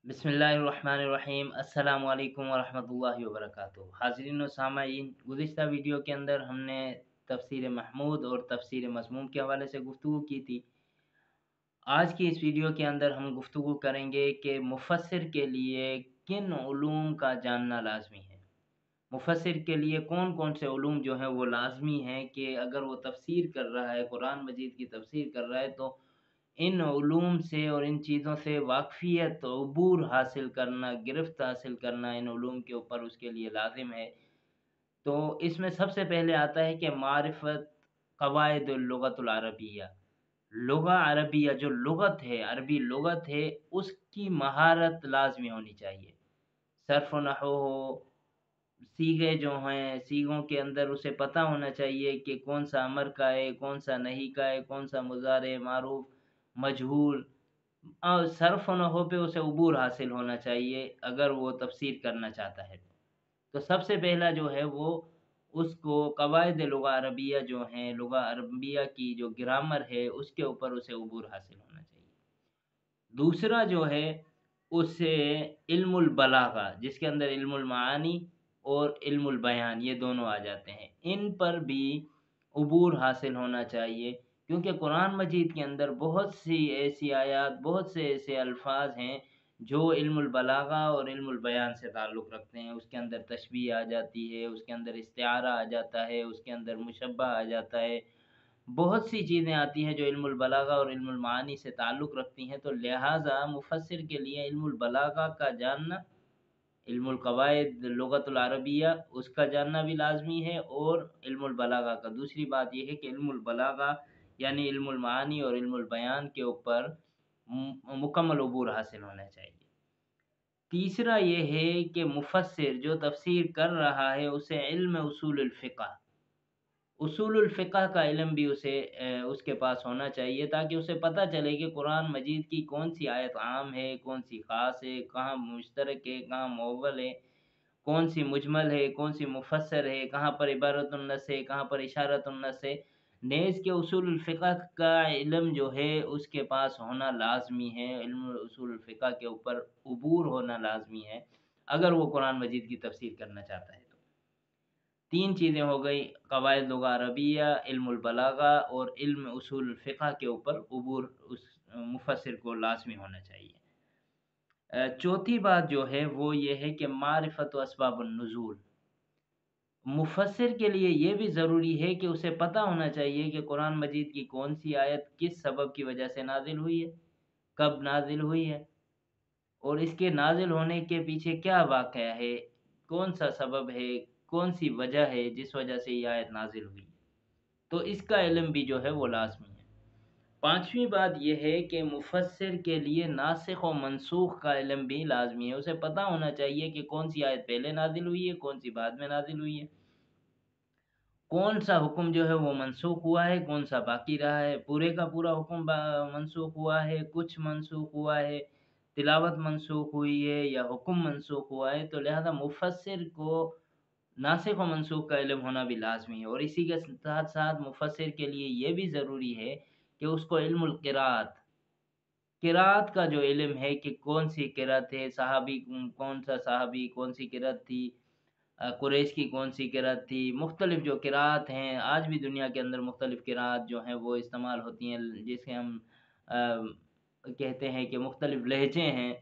बिस्मिल्लाहिर्रहमानिर्रहीम अस्सलामु अलैकुम वरहमतुल्लाहि वबरकातुहू। हाज़रीन व सामाईन, गुज़िश्ता वीडियो के अंदर हमने तफ़सीर महमूद और तफ़सीर मज़मूम के हवाले से गुफ्तगू की थी। आज की इस वीडियो के अंदर हम गुफ्तगू करेंगे कि मुफ़स्सिर के लिए किन उलूम का जानना लाज़मी है। मुफ़स्सिर के लिए कौन-कौन से उलूम जो हैं वो लाज़मी हैं कि अगर वो तफ़सीर कर रहा है, कुरान मजीद की तफ़सीर कर रहा है तो इन उलूम से और इन चीज़ों से वाक़फ़ियत, अबूर हासिल करना, गिरफ़्त हासिल करना इन उलूम के ऊपर उसके लिए लाज़िम है। तो इसमें सबसे पहले आता है कि मारिफ़त क़वाइदुल लुग़तुल अरबिय्या। लुग़ा अरबिया जो लुग़त है, अरबी लुग़त है, उसकी महारत लाज़मी होनी चाहिए। सर्फ़ व नहव हो, सीगे जो हैं, सीगों के अंदर उसे पता होना चाहिए कि कौन-सा अमर का है, कौन-सा नहीं का है, कौन-सा मुज़ारे, मारूफ़, मजहूल सर्फ़ व नहव पे उसे उबूर हासिल होना चाहिए अगर वो तफ़सीर करना चाहता है तो। तो सबसे पहला जो है वो उसको कवायद लुग़ा अरबिया जो हैं, लुग़ा अरबिया की जो ग्रामर है उसके ऊपर उसे उबूर हासिल होना चाहिए। दूसरा जो है उसे इल्मुल बलागा जिसके अंदर इल्मुल मानी और इल्मुल बयान ये दोनों आ जाते हैं। इन पर भी उबूर हासिल होना चाहिए क्योंकि कुरान मजीद के अंदर बहुत सी ऐसी आयत, बहुत से ऐसे अल्फ़ाज़ हैं जो इल्मुल बलागा और इल्मुल बयान से ताल्लुक़ रखते हैं। उसके अंदर तशबीह आ जाती है, उसके अंदर इस्तिआरा आ जाता है, उसके अंदर मुशब्बह आ जाता है। बहुत सी चीज़ें आती हैं जो इल्मुल बलागा और इल्मुल मानी से ताल्लुक़ रखती हैं, तो लिहाज़ा मुफ़स्सिर के लिए इल्मुल बलागा का जानना, इल्मुल क़वाइद लुग़तुल अरबिया उसका जानना भी लाज़मी है और इल्मुल बलागा का। दूसरी बात ये है कि इल्मुल बलागा यानी इल्मुल मानी और इल्मुल बयान के ऊपर मुकम्मल उबूर हासिल होना चाहिए। तीसरा ये है कि मुफ़स्सिर जो तफ़सीर कर रहा है उसे इल्म उसूलुल फ़िक़्ह उसूलुल फ़िक़्ह का इल्म भी उसे उसके पास होना चाहिए ताकि उसे पता चले कि कुरान मजीद की कौन-सी आयत आम है, कौन-सी ख़ास है, कहाँ मुश्तरक है, कहाँ मुअव्वल है, कौन-सी मुजमल है, कौन-सी मुफ़स्सर है, कहाँ पर इबारतुन नस है, कहाँ पर इशारतुन नस है। नेज़ के उसूलुल फ़िक़्ह का इल्म जो है उसके पास होना लाज़मी है, इल्म उसूलुल फ़िक़्ह के ऊपर उबूर होना लाज़मी है, अगर वो कुरान मजीद की तफ़सीर करना चाहता है तो। 3 चीज़ें हो गई कवायद लुग़ा अरबिया, इल्मुल बलागा और इल्म उसूल फ़िक़्ह के ऊपर उबूर उस मुफ़स्सिर को लाज़मी होना चाहिए। चौथी बात जो है वो ये है कि मारिफ़त व असबाबुन नुज़ूल। मुफ़स्सिर के लिए ये भी ज़रूरी है कि उसे पता होना चाहिए कि कुरान मजीद की कौन-सी आयत किस सबब की वजह से नाज़िल हुई है, कब नाज़िल हुई है और इसके नाज़िल होने के पीछे क्या वाक़या है, कौन-सा सबब है, कौन-सी वजह है जिस वजह से ये आयत नाज़िल हुई। तो इसका इल्म भी जो है वो लाज़मी है। पाँचवीं बात ये है कि मुफ़स्सिर के लिए नासिख़ व मनसूख़ का इल्म भी लाज़मी है। उसे पता होना चाहिए कि कौन-सी आयत पहले नाज़िल हुई है, कौन-सी बाद में नाज़िल हुई है। कौन-सा हुक्म जो है वो मनसूख़ हुआ है, कौन-सा बाकी रहा है। पूरे का पूरा हुक्म मनसूख़ हुआ है, कुछ मनसूख़ हुआ है, तिलावत मनसूख़ हुई है या हुक्म मनसूख़ हुआ है। तो लिहाज़ा मुफ़स्सिर को नासिख़ व मनसूख़ का इल्म होना भी लाज़मी है और इसी के साथ-साथ मुफ़स्सिर के लिए ये भी ज़रूरी है कि उसको इल्मुल क़िराअत क़िराअत का जो इल्म है कि कौन-सी क़िराअत है, सहाबी कौन-सा सहाबी, कौन-सी क़िराअत थी, कुरैश की कौन-सी क़िराअत थी, मुख़्तलिफ़ जो क़िराअत हैं, आज भी दुनिया के अंदर मुख़्तलिफ़ क़िराअत जो हैं वो इस्तेमाल होती हैं, जिसे हम कहते हैं कि मुख़्तलिफ़ लहज़े हैं।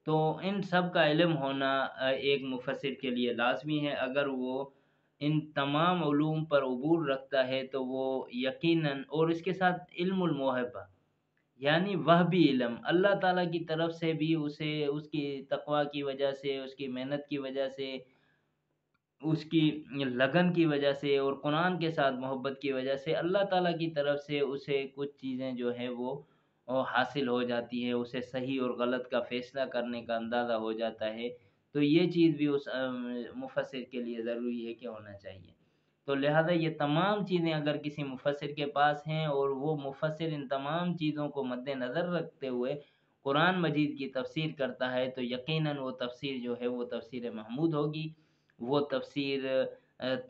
तो इन सब का इल्म होना एक मुफ़स्सिर के लिए लाज़मी है। अगर वो इन तमाम उलूम पर उबूर रखता है तो वो यकीनन और इसके साथ इल्मुल मुवहबा यानी वह भी इल्म अल्लाह ताला की तरफ से भी उसे उसकी तक़वा की वजह से, उसकी मेहनत की वजह से, उसकी लगन की वजह से और कुरान के साथ मोहब्बत की वजह से अल्लाह ताला की तरफ से उसे कुछ चीज़ें जो हैं वो हासिल हो जाती हैं, उसे सही और गलत का फ़ैसला करने का अंदाज़ा हो जाता है। तो ये चीज़ भी उस मुफ़स्सिर के लिए ज़रूरी है कि होना चाहिए। तो लिहाज़ा ये तमाम चीज़ें अगर किसी मुफ़स्सिर के पास हैं और वो मुफ़स्सिर इन तमाम चीज़ों को मद्देनज़र रखते हुए कुरान मजीद की तफ़सीर करता है तो यकीनन वो तफ़सीर जो है वो तफ़सीर महमूद होगी। वो तफ़सीर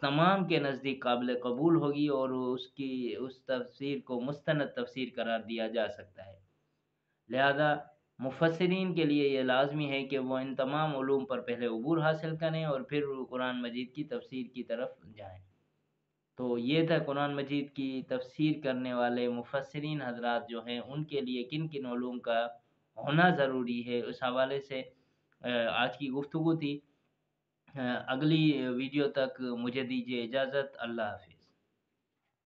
तमाम के नज़दीक काबिल कबूल होगी और उसकी उस तफ़सीर को मुस्तनद तफ़सीर करार दिया जा सकता है। लिहाज़ा مفسرین کے لیے یہ لازمی ہے کہ وہ ان تمام علوم پر پہلے عبور حاصل کریں اور پھر قرآن مجید کی تفسیر کی طرف جائیں۔ تو یہ تھا قرآن مجید کی تفسیر کرنے والے مفسرین حضرات جو ہیں ان کے لیے کن کن علوم کا ہونا ضروری ہے، اس حوالے سے آج کی گفتگو تھی۔ اگلی ویڈیو تک مجھے دیجیے اجازت، اللہ حافظ۔